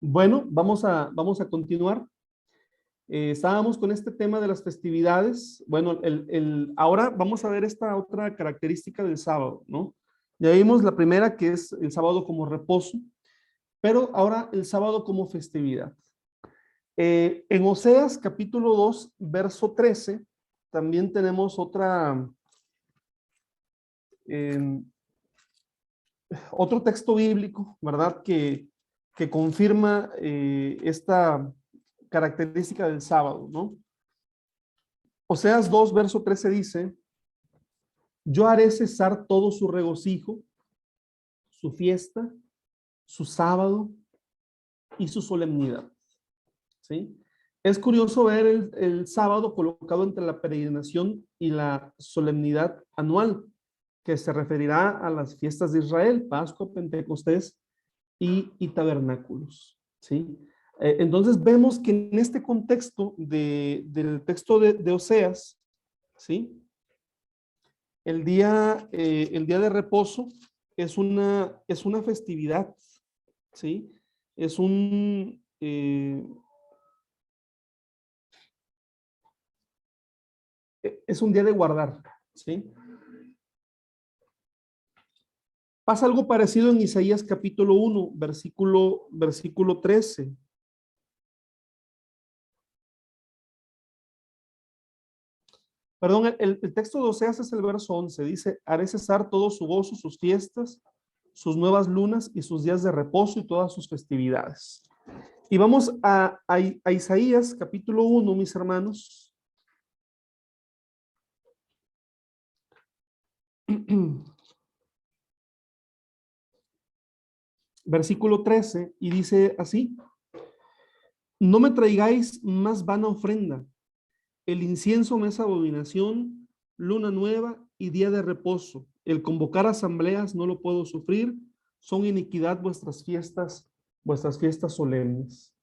Bueno, vamos a continuar. Estábamos con este tema de las festividades. Bueno, ahora vamos a ver esta otra característica del sábado, ¿no? Ya vimos la primera, que es el sábado como reposo, pero ahora el sábado como festividad. En Oseas capítulo 2, verso 13, también tenemos eh, otro texto bíblico, ¿verdad? Que confirma esta característica del sábado, ¿no? Oseas 2, verso 13 dice: yo haré cesar todo su regocijo, su fiesta, su sábado y su solemnidad. ¿Sí? Es curioso ver el sábado colocado entre la peregrinación y la solemnidad anual, que se referirá a las fiestas de Israel, Pascua, Pentecostés y tabernáculos. ¿Sí? Entonces vemos que en este contexto del texto de Oseas, ¿sí? El día de reposo es una festividad, ¿sí? Es es un día de guardar, ¿sí? Pasa algo parecido en Isaías capítulo 1, versículo 13. Perdón, el texto de Oseas es el verso 11. Dice: haré cesar todo su gozo, sus fiestas, sus nuevas lunas y sus días de reposo y todas sus festividades. Y vamos a Isaías capítulo 1, mis hermanos. Versículo 13, y dice así: no me traigáis más vana ofrenda, el incienso me es abominación, luna nueva y día de reposo, el convocar asambleas no lo puedo sufrir, son iniquidad vuestras fiestas solemnes.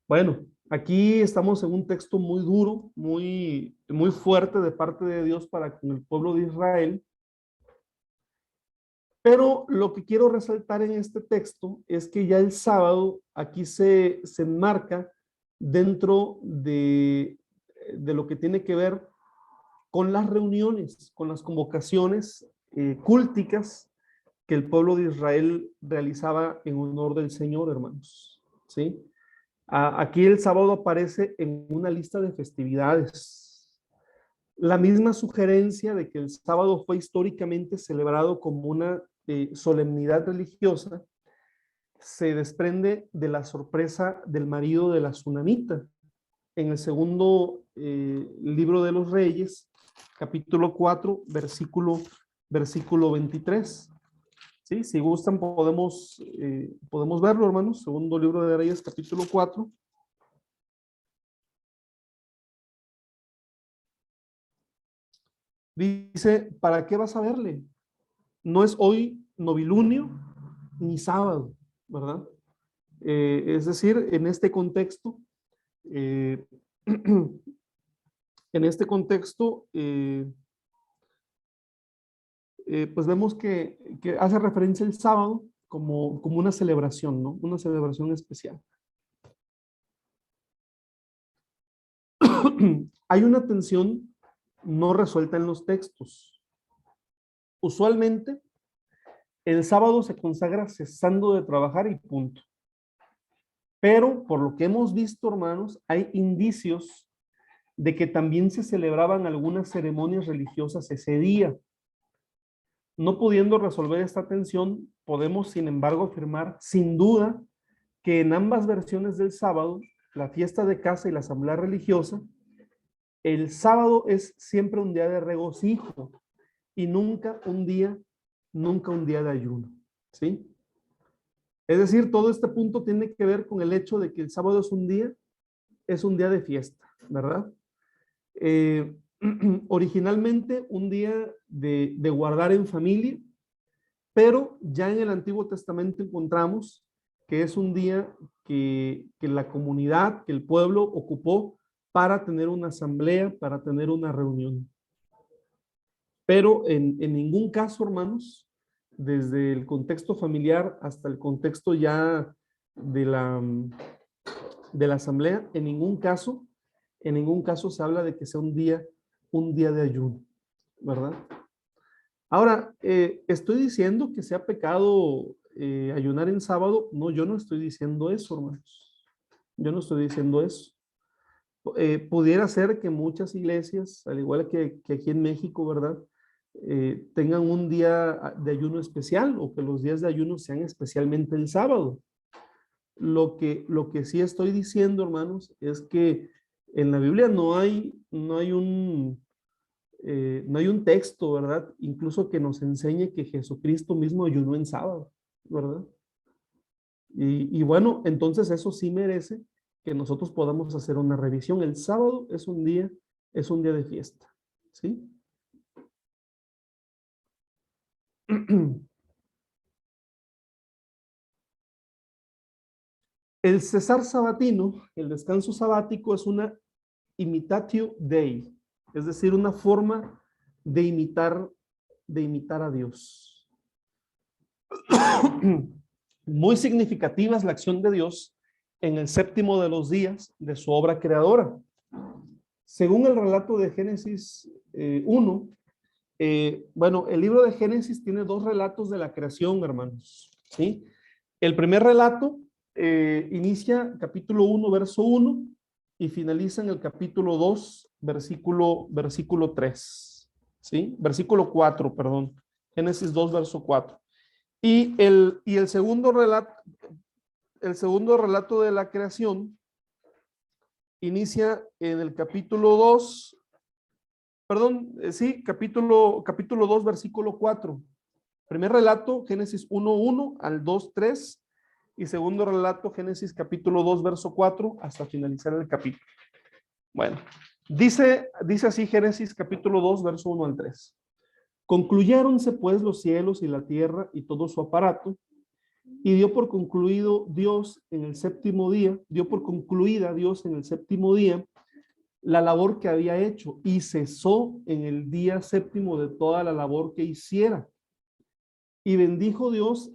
Bueno, aquí estamos en un texto muy duro, muy fuerte de parte de Dios para con el pueblo de Israel. Pero lo que quiero resaltar en este texto es que ya el sábado aquí se enmarca dentro de lo que tiene que ver con las reuniones, con las convocaciones cúlticas que el pueblo de Israel realizaba en honor del Señor, hermanos. ¿Sí? Aquí el sábado aparece en una lista de festividades. La misma sugerencia de que el sábado fue históricamente celebrado como una solemnidad religiosa se desprende de la sorpresa del marido de la tsunamita en el segundo libro de los Reyes, capítulo 4, versículo 23. ¿Sí? Si gustan, podemos verlo, hermanos. Segundo libro de Reyes, capítulo 4. Dice: ¿para qué vas a verle? No es hoy novilunio ni sábado, ¿verdad? Es decir, en este contexto, eh, pues vemos que hace referencia el sábado como una celebración, ¿no? Una celebración especial. Hay una tensión no resuelta en los textos. Usualmente, el sábado se consagra cesando de trabajar y punto. Pero por lo que hemos visto, hermanos, hay indicios de que también se celebraban algunas ceremonias religiosas ese día. No pudiendo resolver esta tensión, podemos, sin embargo, afirmar sin duda que en ambas versiones del sábado, la fiesta de casa y la asamblea religiosa, el sábado es siempre un día de regocijo y nunca un día de ayuno. ¿Sí? Es decir, todo este punto tiene que ver con el hecho de que el sábado es un día de fiesta, ¿verdad? Eh, originalmente un día de guardar en familia, pero ya en el Antiguo Testamento encontramos que es un día que la comunidad, que el pueblo ocupó para tener una asamblea, para tener una reunión. Pero en ningún caso, hermanos, desde el contexto familiar hasta el contexto ya de la, de la asamblea, en ningún caso se habla de que sea un día de ayuno, ¿verdad? Ahora, estoy diciendo que sea pecado ayunar en sábado. No, yo no estoy diciendo eso, hermanos. Yo no estoy diciendo eso. Pudiera ser que muchas iglesias, al igual que aquí en México, ¿verdad? Tengan un día de ayuno especial o que los días de ayuno sean especialmente el sábado. Lo que sí estoy diciendo, hermanos, es que en la Biblia no hay un texto, ¿verdad? Incluso que nos enseñe que Jesucristo mismo ayunó en sábado, ¿verdad? Y bueno, entonces eso sí merece que nosotros podamos hacer una revisión. El sábado es un día de fiesta, ¿sí? El cesar sabatino, el descanso sabático, es una imitatio Dei, es decir, una forma de imitar a Dios. Muy significativa es la acción de Dios en el séptimo de los días de su obra creadora. Según el relato de Génesis 1, bueno, el libro de Génesis tiene dos relatos de la creación, hermanos, ¿sí? El primer relato inicia capítulo 1, verso 1 y finaliza en el capítulo 2, versículo 3, ¿sí? Versículo 4, perdón. Génesis 2, verso 4. Y el segundo relato de la creación inicia en el capítulo 2, perdón, sí, capítulo 2, versículo 4. Primer relato, Génesis 1:1 al 2:3, y segundo relato, Génesis capítulo 2, verso 4, hasta finalizar el capítulo. Bueno, dice así Génesis capítulo 2, verso 1 al 3. Concluyéronse pues los cielos y la tierra y todo su aparato, y dio por concluida Dios en el séptimo día la labor que había hecho, y cesó en el día séptimo de toda la labor que hiciera. Y bendijo Dios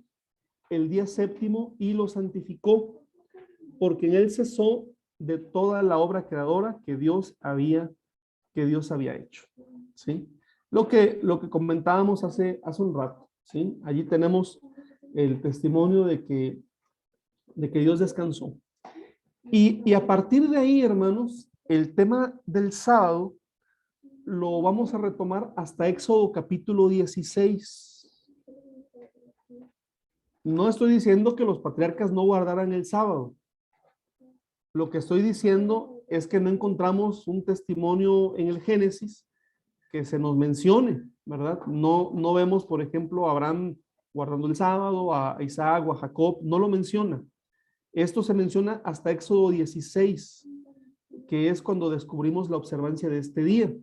el día séptimo y lo santificó, porque en él cesó de toda la obra creadora que Dios había hecho. ¿Sí? Lo que comentábamos hace un rato, ¿sí? Allí tenemos el testimonio de que Dios descansó. Y a partir de ahí, hermanos, el tema del sábado lo vamos a retomar hasta Éxodo capítulo 16. No estoy diciendo que los patriarcas no guardaran el sábado. Lo que estoy diciendo es que no encontramos un testimonio en el Génesis que se nos mencione, ¿verdad? No vemos, por ejemplo, a Abraham guardando el sábado, a Isaac o a Jacob, no lo menciona. Esto se menciona hasta Éxodo 16, que es cuando descubrimos la observancia de este día.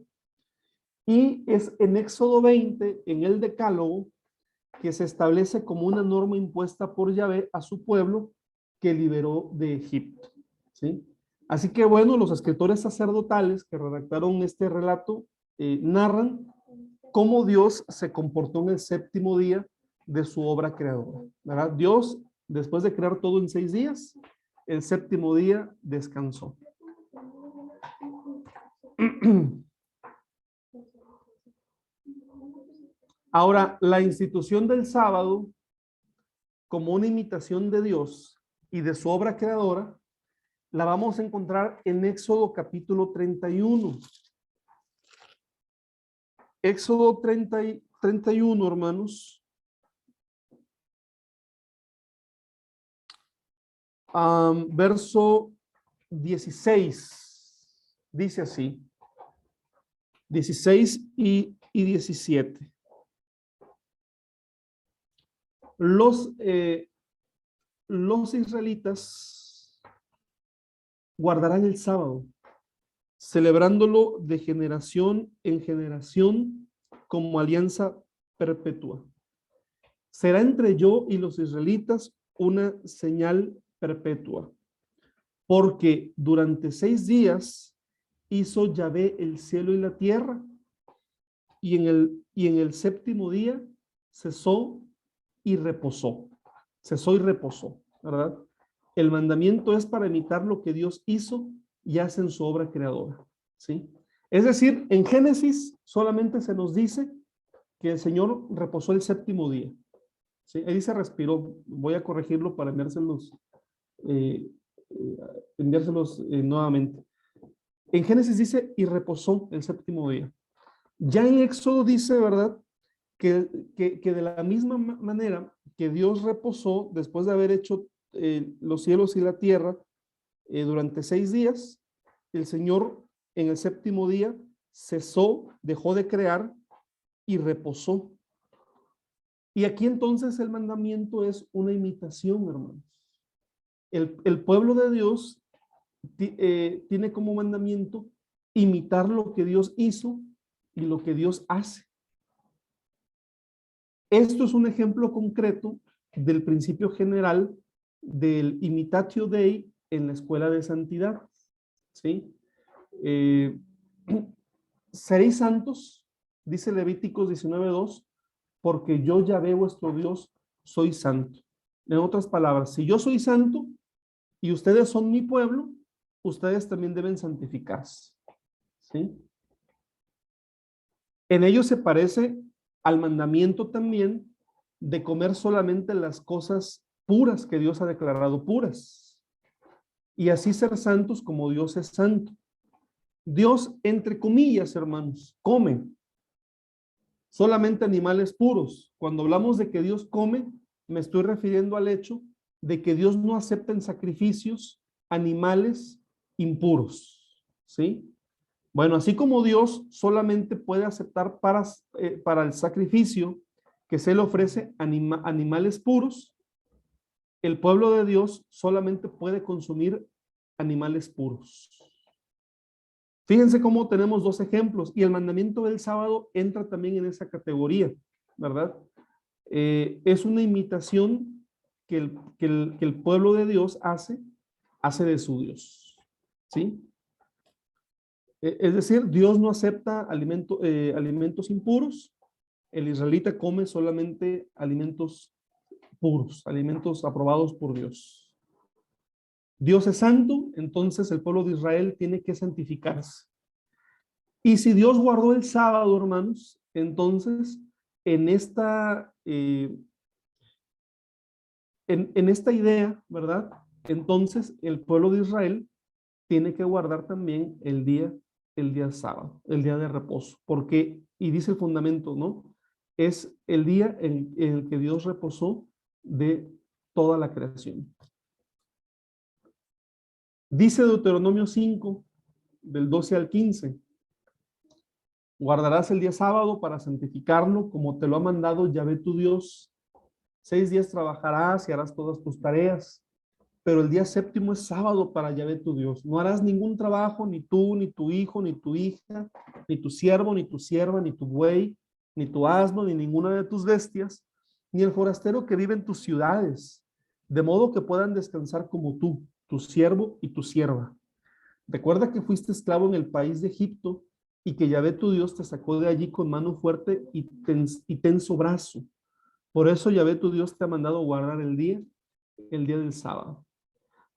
Y es en Éxodo 20, en el Decálogo, que se establece como una norma impuesta por Yahvé a su pueblo que liberó de Egipto, ¿sí? Así que bueno, los escritores sacerdotales que redactaron este relato narran cómo Dios se comportó en el séptimo día de su obra creadora, ¿verdad? Dios, después de crear todo en 6 días, el séptimo día descansó. Ahora, la institución del sábado como una imitación de Dios y de su obra creadora, la vamos a encontrar en Éxodo capítulo 31. Éxodo 31, hermanos. Verso 16. Dice así. 16 y 17. Los israelitas guardarán el sábado, celebrándolo de generación en generación como alianza perpetua. Será entre yo y los israelitas una señal perpetua, porque durante 6 días hizo Yahvé el cielo y la tierra, y en el séptimo día cesó y reposó. Cesó y reposó, ¿verdad? El mandamiento es para imitar lo que Dios hizo y hace en su obra creadora, ¿sí? Es decir, en Génesis solamente se nos dice que el Señor reposó el séptimo día, ¿sí? Ahí se respiró. Voy a corregirlo para eh, eh, enviárselos nuevamente. En Génesis dice, y reposó el séptimo día. Ya en Éxodo dice, ¿verdad? Que de la misma manera que Dios reposó después de haber hecho los cielos y la tierra durante 6 días, el Señor en el séptimo día cesó, dejó de crear y reposó. Y aquí entonces el mandamiento es una imitación, hermanos. El pueblo de Dios tiene como mandamiento imitar lo que Dios hizo y lo que Dios hace. Esto es un ejemplo concreto del principio general del imitatio Dei en la escuela de santidad, ¿sí? Eh, Seréis santos, dice Levíticos 19:2, porque yo, Yahvé vuestro Dios, soy santo. En otras palabras, si yo soy santo y ustedes son mi pueblo, ustedes también deben santificarse, ¿sí? En ello se parece al mandamiento también de comer solamente las cosas puras que Dios ha declarado puras, y así ser santos como Dios es santo. Dios, entre comillas, hermanos, come solamente animales puros. Cuando hablamos de que Dios come, me estoy refiriendo al hecho de que Dios no acepta en sacrificios animales impuros, ¿sí? Bueno, así como Dios solamente puede aceptar para el sacrificio que se le ofrece animales puros, el pueblo de Dios solamente puede consumir animales puros. Fíjense cómo tenemos dos ejemplos y el mandamiento del sábado entra también en esa categoría, ¿verdad? Es una imitación que el pueblo de Dios hace de su Dios, ¿sí? Es decir, Dios no acepta alimentos impuros. El israelita come solamente alimentos puros, alimentos aprobados por Dios. Dios es santo, entonces el pueblo de Israel tiene que santificarse. Y si Dios guardó el sábado, hermanos, entonces en esta idea, ¿verdad? Entonces el pueblo de Israel tiene que guardar también el día sábado, el día de reposo, porque, y dice el fundamento, ¿no? Es el día en el que Dios reposó de toda la creación. Dice Deuteronomio 5, del 12 al 15, guardarás el día sábado para santificarlo, como te lo ha mandado Yahvé tu Dios. 6 días trabajarás y harás todas tus tareas, pero el día séptimo es sábado para Yahvé tu Dios. No harás ningún trabajo, ni tú, ni tu hijo, ni tu hija, ni tu siervo, ni tu sierva, ni tu buey, ni tu asno, ni ninguna de tus bestias, ni el forastero que vive en tus ciudades, de modo que puedan descansar como tú, tu siervo y tu sierva. Recuerda que fuiste esclavo en el país de Egipto y que Yahvé tu Dios te sacó de allí con mano fuerte y tenso brazo. Por eso Yahvé tu Dios te ha mandado guardar el día del sábado.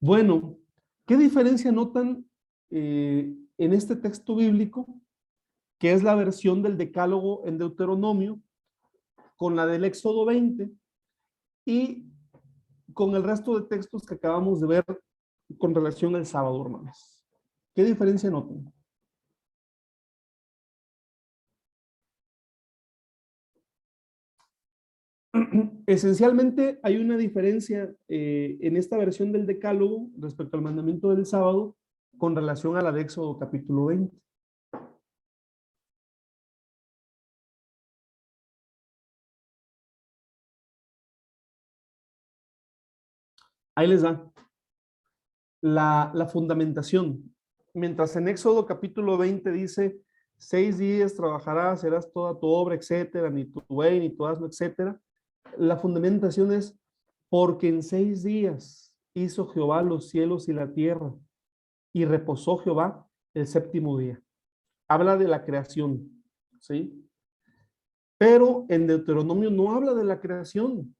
Bueno, ¿qué diferencia notan en este texto bíblico, que es la versión del Decálogo en Deuteronomio, con la del Éxodo 20 y con el resto de textos que acabamos de ver con relación al sábado, hermanos? ¿Qué diferencia notan? Esencialmente hay una diferencia en esta versión del Decálogo respecto al mandamiento del sábado con relación a la de Éxodo capítulo 20. Ahí les da la fundamentación. Mientras en Éxodo capítulo 20 dice, 6 días trabajarás, serás toda tu obra, etcétera, ni tu buey, ni tu asno, etcétera. La fundamentación es, porque en 6 días hizo Jehová los cielos y la tierra, y reposó Jehová el séptimo día. Habla de la creación, ¿sí? Pero en Deuteronomio no habla de la creación.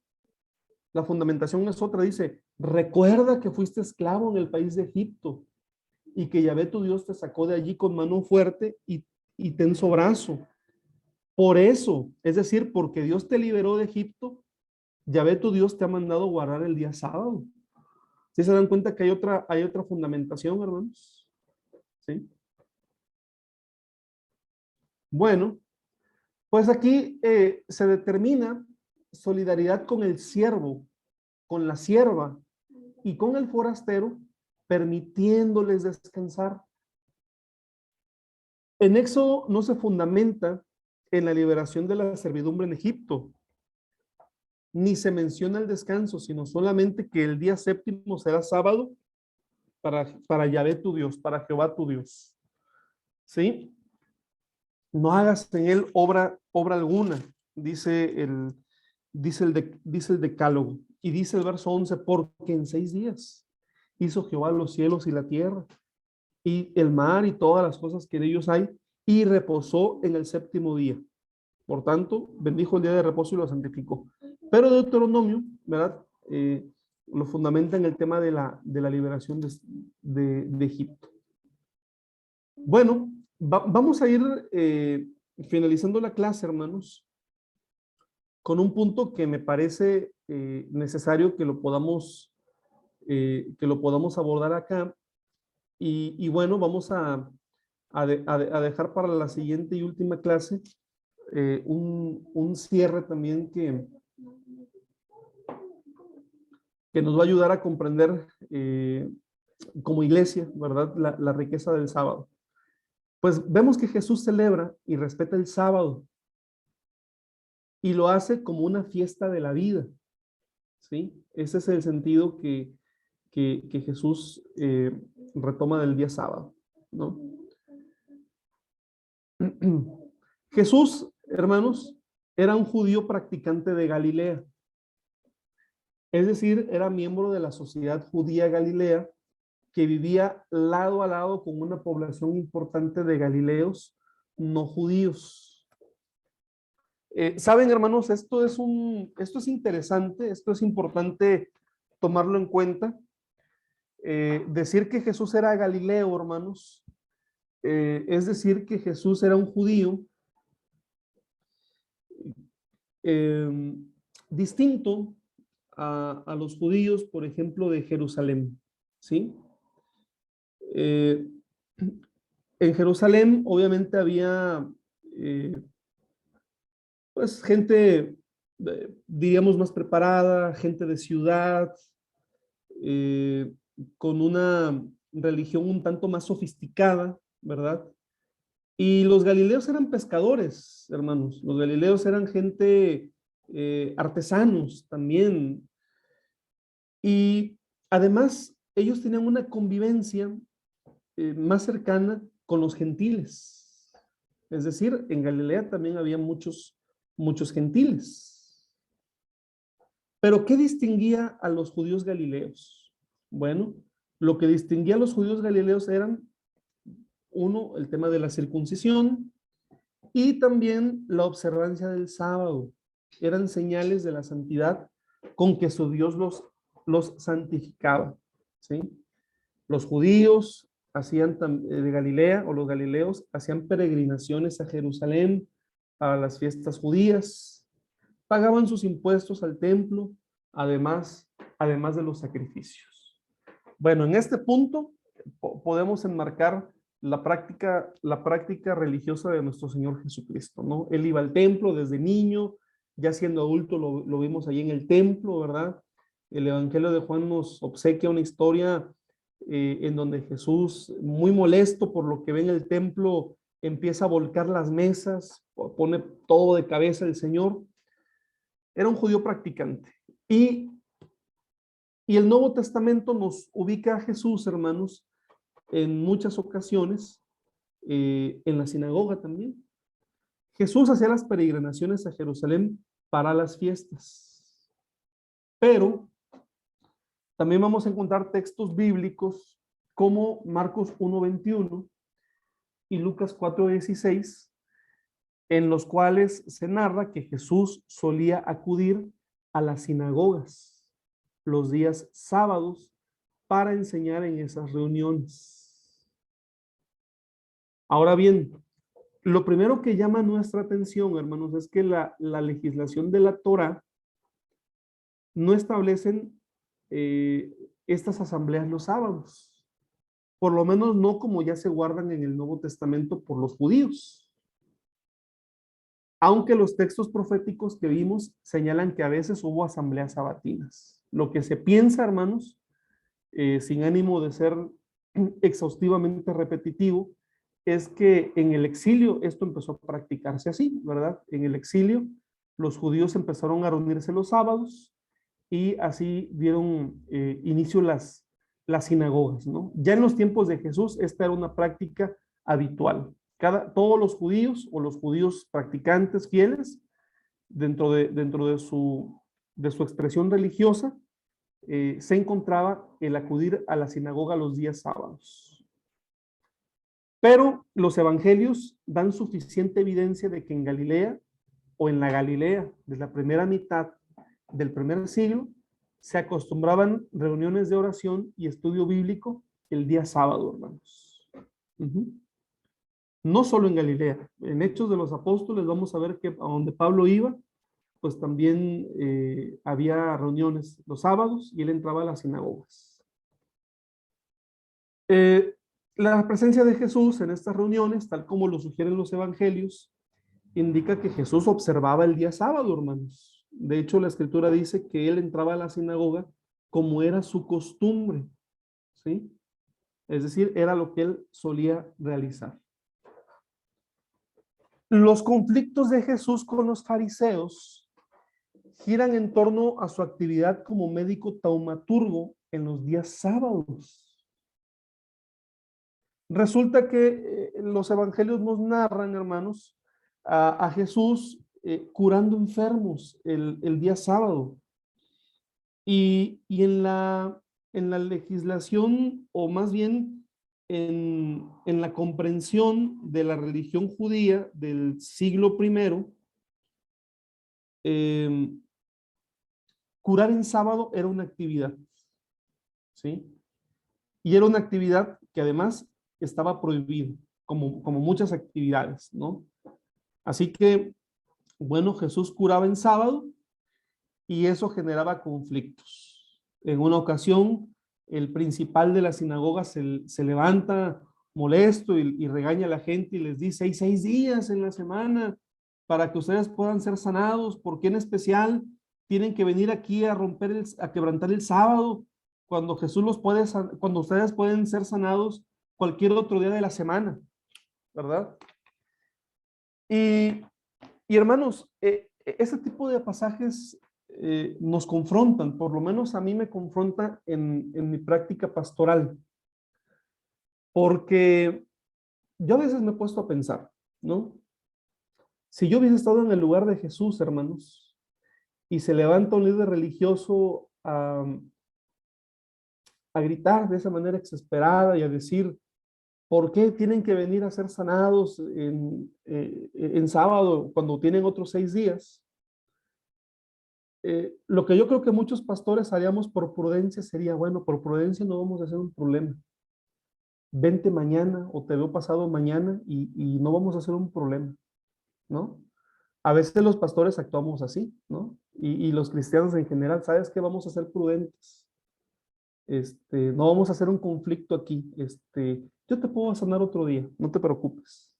La fundamentación es otra, dice, recuerda que fuiste esclavo en el país de Egipto y que Yahvé tu Dios te sacó de allí con mano fuerte y tenso brazo. Por eso, es decir, porque Dios te liberó de Egipto, Yahvé tu Dios te ha mandado guardar el día sábado. ¿Sí se dan cuenta que hay otra fundamentación, hermanos? ¿Sí? Bueno, pues aquí se determina solidaridad con el siervo, con la sierva y con el forastero, permitiéndoles descansar. En Éxodo no se fundamenta en la liberación de la servidumbre en Egipto, ni se menciona el descanso, sino solamente que el día séptimo será sábado para Yahvé tu Dios, para Jehová tu Dios. ¿Sí? No hagas en él obra alguna, dice el decálogo. Y dice el verso 11, porque en 6 días hizo Jehová los cielos y la tierra, y el mar y todas las cosas que de ellos hay, y reposó en el séptimo día. Por tanto, bendijo el día de reposo y lo santificó. Pero Deuteronomio, ¿verdad? Lo fundamenta en el tema de la liberación de Egipto. Bueno, vamos a ir finalizando la clase, hermanos, con un punto que me parece necesario que lo podamos abordar acá. Y bueno, vamos a dejar para la siguiente y última clase un cierre también que nos va a ayudar a comprender como iglesia, ¿verdad? La riqueza del sábado. Pues vemos que Jesús celebra y respeta el sábado y lo hace como una fiesta de la vida, ¿sí? Ese es el sentido que Jesús retoma del día sábado, ¿no? Jesús, hermanos, era un judío practicante de Galilea, es decir, era miembro de la sociedad judía galilea que vivía lado a lado con una población importante de galileos no judíos. Saben, hermanos, esto es interesante, esto es importante tomarlo en cuenta. Decir que Jesús era galileo, hermanos, es decir que Jesús era un judío eh, distinto a los judíos, por ejemplo, de Jerusalén, ¿sí? Eh, en Jerusalén, obviamente, había pues gente, diríamos, más preparada, gente de ciudad, eh, con una religión un tanto más sofisticada, ¿verdad? Y los galileos eran pescadores, hermanos. Los galileos eran gente, artesanos también. Y además, ellos tenían una convivencia más cercana con los gentiles. Es decir, en Galilea también había muchos gentiles. Pero ¿qué distinguía a los judíos galileos? Bueno, lo que distinguía a los judíos galileos eran, uno, el tema de la circuncisión y también la observancia del sábado. Eran señales de la santidad con que su Dios los santificaba, ¿sí? Los judíos de Galilea, o los galileos, hacían peregrinaciones a Jerusalén para las fiestas judías, pagaban sus impuestos al templo, además de los sacrificios. Bueno, en este punto podemos enmarcar la práctica religiosa de nuestro Señor Jesucristo, ¿no? Él iba al templo desde niño, ya siendo adulto lo vimos ahí en el templo, ¿verdad? El Evangelio de Juan nos obsequia una historia en donde Jesús, muy molesto por lo que ve en el templo, empieza a volcar las mesas, pone todo de cabeza el Señor. Era un judío practicante. Y el Nuevo Testamento nos ubica a Jesús, hermanos, en muchas ocasiones, en la sinagoga también. Jesús hacía las peregrinaciones a Jerusalén para las fiestas. Pero también vamos a encontrar textos bíblicos como Marcos 1:21 y Lucas 4:16, en los cuales se narra que Jesús solía acudir a las sinagogas. los días sábados para enseñar en esas reuniones. Ahora bien, lo primero que llama nuestra atención, hermanos, es que la legislación de la Torá no establecen estas asambleas los sábados, por lo menos no como ya se guardan en el Nuevo Testamento por los judíos. Aunque los textos proféticos que vimos señalan que a veces hubo asambleas sabatinas. Lo que se piensa, hermanos, sin ánimo de ser exhaustivamente repetitivo, es que en el exilio esto empezó a practicarse así, ¿verdad? En el exilio los judíos empezaron a reunirse los sábados y así dieron inicio las sinagogas, ¿no? Ya en los tiempos de Jesús esta era una práctica habitual. Todos los judíos o los judíos practicantes fieles, dentro de su expresión religiosa, se encontraba el acudir a la sinagoga los días sábados. Pero los evangelios dan suficiente evidencia de que en Galilea o en la Galilea de la primera mitad del primer siglo se acostumbraban reuniones de oración y estudio bíblico el día sábado, hermanos. No solo en Galilea, en Hechos de los Apóstoles vamos a ver que a donde Pablo iba, pues también había reuniones los sábados y él entraba a las sinagogas. La presencia de Jesús en estas reuniones, tal como lo sugieren los evangelios, indica que Jesús observaba el día sábado, hermanos. De hecho, la escritura dice que él entraba a la sinagoga como era su costumbre, ¿sí? Es decir, era lo que él solía realizar. Los conflictos de Jesús con los fariseos giran en torno a su actividad como médico taumaturgo en los días sábados. Resulta que los evangelios nos narran, hermanos, a Jesús curando enfermos el día sábado. Y en la legislación, o más bien en la comprensión de la religión judía del siglo I, curar en sábado era una actividad, ¿sí? Y era una actividad que además estaba prohibida, como muchas actividades, ¿no? Así que, bueno, Jesús curaba en sábado y eso generaba conflictos. En una ocasión, el principal de la sinagoga se levanta molesto y regaña a la gente y les dice, hay 6 días en la semana para que ustedes puedan ser sanados. ¿Por qué en especial tienen que venir aquí a a quebrantar el sábado cuando cuando ustedes pueden ser sanados cualquier otro día de la semana? ¿Verdad? Y hermanos, ese tipo de pasajes nos confrontan, por lo menos a mí me confronta en mi práctica pastoral, porque yo a veces me he puesto a pensar, ¿no? Si yo hubiese estado en el lugar de Jesús, hermanos, y se levanta un líder religioso a gritar de esa manera exasperada y a decir, ¿por qué tienen que venir a ser sanados en sábado cuando tienen otros 6 días? Lo que yo creo que muchos pastores haríamos por prudencia sería, bueno, por prudencia no vamos a hacer un problema. Vente mañana o te veo pasado mañana y no vamos a hacer un problema, ¿no? A veces los pastores actuamos así, ¿no? Y los cristianos en general, ¿sabes qué? Vamos a ser prudentes. No vamos a hacer un conflicto aquí. Yo te puedo sanar otro día, no te preocupes.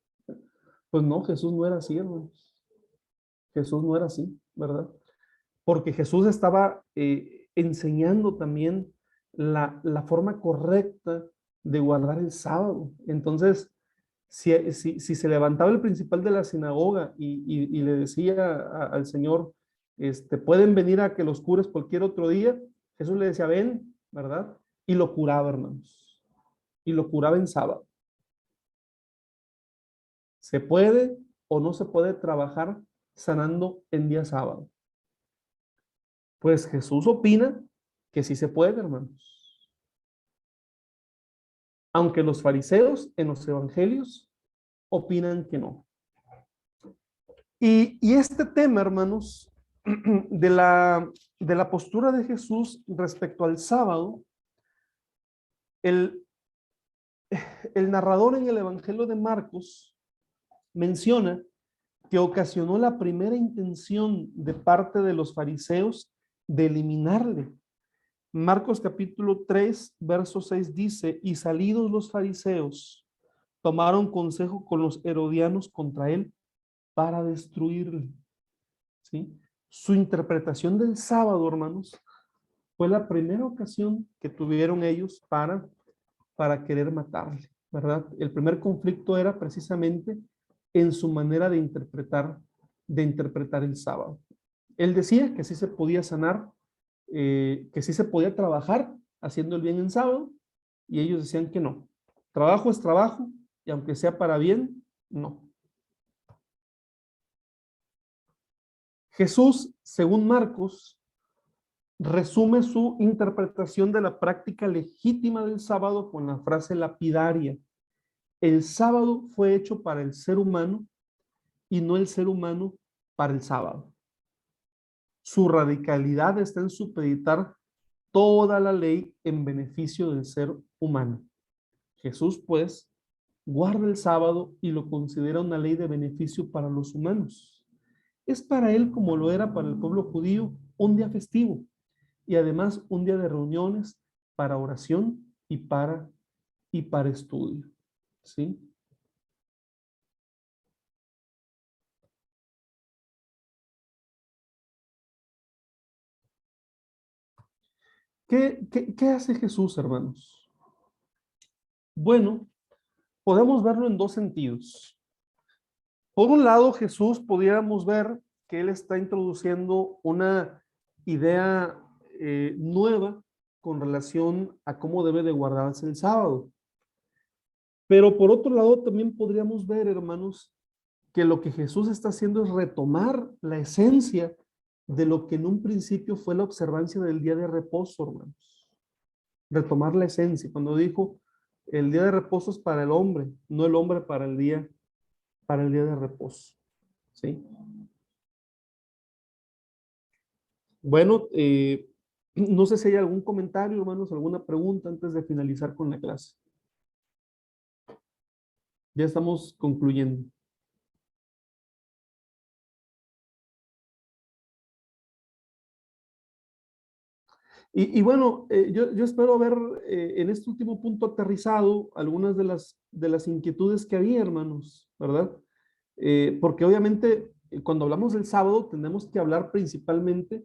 Pues no, Jesús no era así, hermanos. Jesús no era así, ¿verdad? Porque Jesús estaba enseñando también la forma correcta de guardar el sábado. Entonces, si se levantaba el principal de la sinagoga y le decía al Señor, pueden venir a que los cures cualquier otro día, Jesús le decía, ven, ¿verdad? Y lo curaba, hermanos. Y lo curaba en sábado. ¿Se puede o no se puede trabajar sanando en día sábado? Pues Jesús opina que sí se puede, hermanos. Aunque los fariseos en los evangelios opinan que no. Y este tema, hermanos, de la postura de Jesús respecto al sábado, el, el narrador en el Evangelio de Marcos menciona que ocasionó la primera intención de parte de los fariseos de eliminarle. Marcos capítulo 3, verso 6 dice, y salidos los fariseos, tomaron consejo con los herodianos contra él para destruirle. ¿Sí? Su interpretación del sábado, hermanos, fue la primera ocasión que tuvieron ellos para querer matarle, ¿verdad? El primer conflicto era precisamente en su manera de interpretar el sábado. Él decía que sí se podía sanar, que sí se podía trabajar haciendo el bien en sábado, y ellos decían que no. Trabajo es trabajo, y aunque sea para bien, no. Jesús, según Marcos, resume su interpretación de la práctica legítima del sábado con la frase lapidaria: el sábado fue hecho para el ser humano y no el ser humano para el sábado. Su radicalidad está en supeditar toda la ley en beneficio del ser humano. Jesús, pues, guarda el sábado y lo considera una ley de beneficio para los humanos. Es para él, como lo era para el pueblo judío, un día festivo y además un día de reuniones para oración y para estudio. ¿Sí? ¿Qué hace Jesús, hermanos? Bueno, podemos verlo en dos sentidos. Por un lado, Jesús pudiéramos ver que él está introduciendo una idea nueva con relación a cómo debe de guardarse el sábado. Pero por otro lado, también podríamos ver, hermanos, que lo que Jesús está haciendo es retomar la esencia de lo que en un principio fue la observancia del día de reposo, hermanos. Retomar la esencia. Cuando dijo, el día de reposo es para el hombre, no el hombre para el día de reposo. ¿Sí? Bueno, no sé si hay algún comentario, hermanos, alguna pregunta antes de finalizar con la clase. Ya estamos concluyendo. Y bueno, yo espero haber en este último punto aterrizado algunas de las inquietudes que había, hermanos, ¿verdad? Porque obviamente cuando hablamos del sábado tenemos que hablar principalmente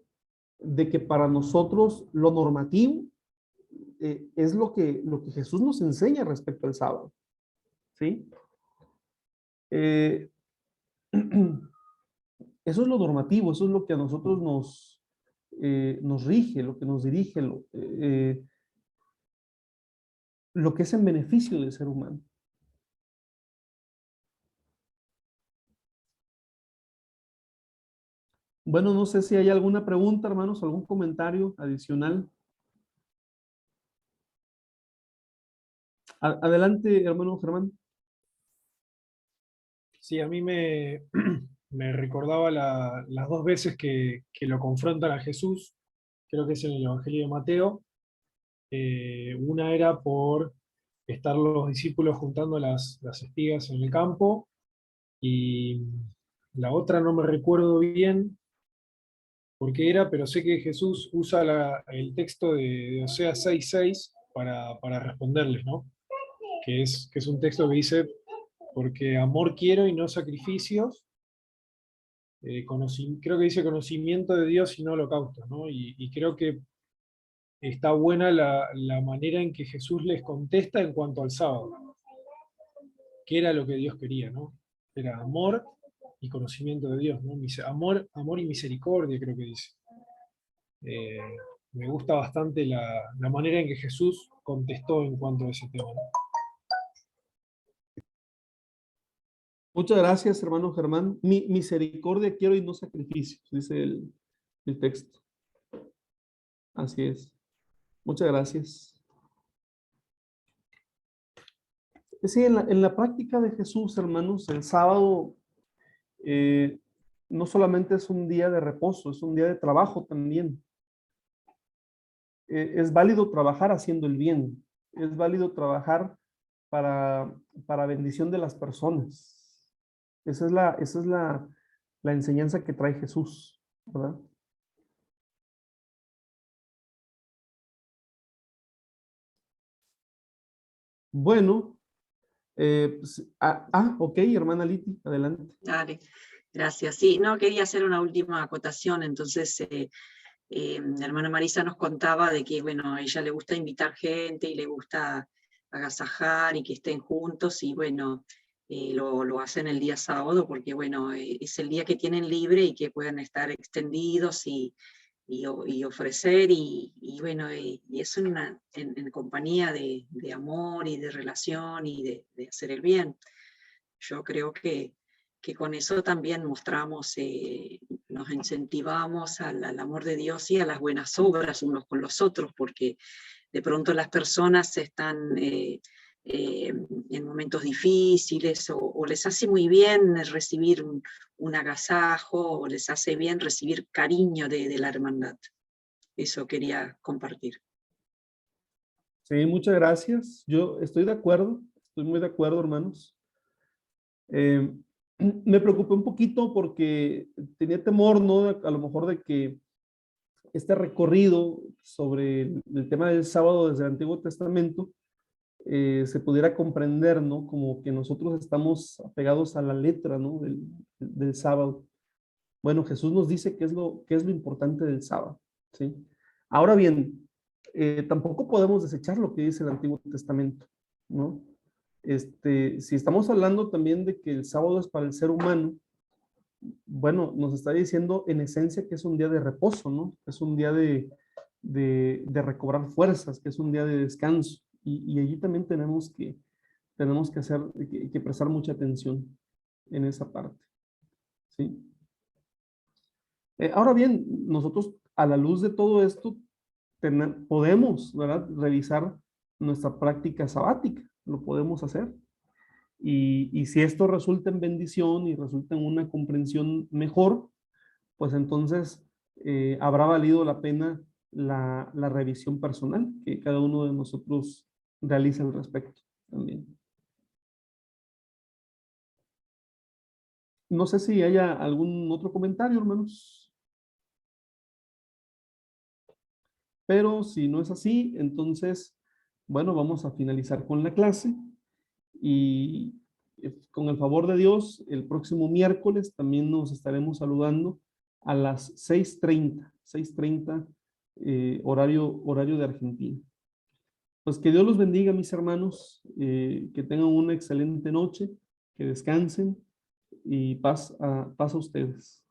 de que para nosotros lo normativo es lo que Jesús nos enseña respecto al sábado, ¿sí? Eh, eso es lo normativo, eso es lo que a nosotros nos rige, lo que nos dirige, lo que es en beneficio del ser humano. Bueno, no sé si hay alguna pregunta, hermanos, algún comentario adicional. Adelante, hermano Germán. Sí, a mí me recordaba las dos veces que lo confrontan a Jesús, creo que es en el Evangelio de Mateo. Una era por estar los discípulos juntando las espigas en el campo, y la otra no me recuerdo bien por qué era, pero sé que Jesús usa el texto de Oseas 6:6 para responderles, ¿no? Que es un texto que dice, porque amor quiero y no sacrificios, creo que dice conocimiento de Dios y no holocaustos, ¿no? Y creo que está buena la manera en que Jesús les contesta en cuanto al sábado, que era lo que Dios quería, ¿no? Era amor y conocimiento de Dios, ¿no? Amor y misericordia, creo que dice. Eh, Me gusta bastante la manera en que Jesús contestó en cuanto a ese tema, ¿no? Muchas gracias, hermano Germán. Misericordia quiero y no sacrificios, dice el texto. Así es. Muchas gracias. Sí, en la práctica de Jesús, hermanos, el sábado no solamente es un día de reposo, es un día de trabajo también. Es válido trabajar haciendo el bien, es válido trabajar para bendición de las personas. Esa es la enseñanza que trae Jesús, ¿verdad? Bueno, ok, hermana Liti, adelante. Dale, gracias. Sí, no, quería hacer una última acotación. Entonces, la hermana Marisa nos contaba de que, bueno, a ella le gusta invitar gente y le gusta agasajar y que estén juntos, y bueno, lo hacen el día sábado porque, bueno, es el día que tienen libre y que puedan estar extendidos y ofrecer, y bueno, y eso en compañía de amor y de relación y de hacer el bien. Yo creo que con eso también mostramos, nos incentivamos al amor de Dios y a las buenas obras unos con los otros, porque de pronto las personas están en momentos difíciles, o les hace muy bien recibir un agasajo, o les hace bien recibir cariño de la hermandad. Eso quería compartir. Sí, muchas gracias. Yo estoy de acuerdo, estoy muy de acuerdo, hermanos. Me preocupé un poquito porque tenía temor, ¿no? A lo mejor de que este recorrido sobre el tema del sábado desde el Antiguo Testamento se pudiera comprender, ¿no? Como que nosotros estamos apegados a la letra, ¿no? Del sábado. Bueno, Jesús nos dice qué es lo importante del sábado, ¿sí? Ahora bien, tampoco podemos desechar lo que dice el Antiguo Testamento, ¿no? Si estamos hablando también de que el sábado es para el ser humano, bueno, nos está diciendo en esencia que es un día de reposo, ¿no? Es un día de recobrar fuerzas, que es un día de descanso. Y allí también tenemos que hacer, que prestar mucha atención en esa parte, ¿sí? Ahora bien, nosotros a la luz de todo esto podemos, ¿verdad?, revisar nuestra práctica sabática, lo podemos hacer. Y si esto resulta en bendición y resulta en una comprensión mejor, pues entonces habrá valido la pena la revisión personal que cada uno de nosotros realiza al respecto también. No sé si haya algún otro comentario, hermanos. Pero si no es así, entonces, bueno, vamos a finalizar con la clase y con el favor de Dios, el próximo miércoles también nos estaremos saludando a las 6:30 horario de Argentina. Pues que Dios los bendiga, mis hermanos, que tengan una excelente noche, que descansen y paz a ustedes.